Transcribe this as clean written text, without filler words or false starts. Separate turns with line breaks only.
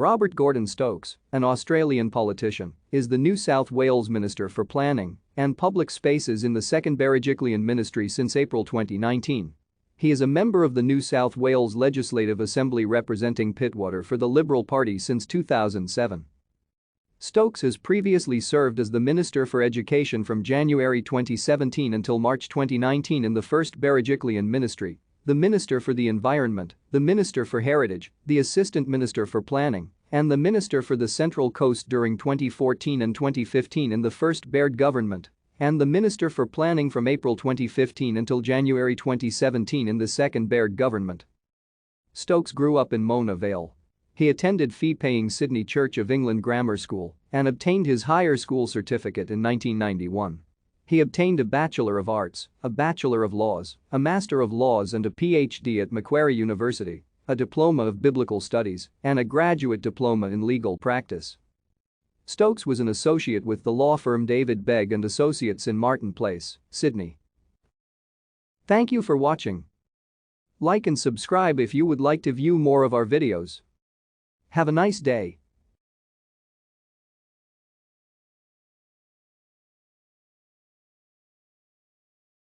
Robert Gordon Stokes, an Australian politician, is the New South Wales Minister for Planning and Public Spaces in the second Berejiklian ministry since April 2019. He is a member of the New South Wales Legislative Assembly representing Pittwater for the Liberal Party since 2007. Stokes has previously served as the Minister for Education from January 2017 until March 2019 in the first Berejiklian ministry, the Minister for the Environment, the Minister for Heritage, the Assistant Minister for Planning, and the Minister for the Central Coast during 2014 and 2015 in the first Baird government, and the Minister for Planning from April 2015 until January 2017 in the second Baird government. Stokes grew up in Mona Vale. He attended fee-paying Sydney Church of England Grammar School and obtained his higher school certificate in 1991. He obtained a Bachelor of Arts, a Bachelor of Laws, a Master of Laws and a PhD at Macquarie University, a Diploma of Biblical Studies, and a Graduate Diploma in Legal Practice. Stokes was an associate with the law firm David Begg and Associates in Martin Place, Sydney. Thank you for watching. Like and subscribe if you would like to view more of our videos. Have a nice day.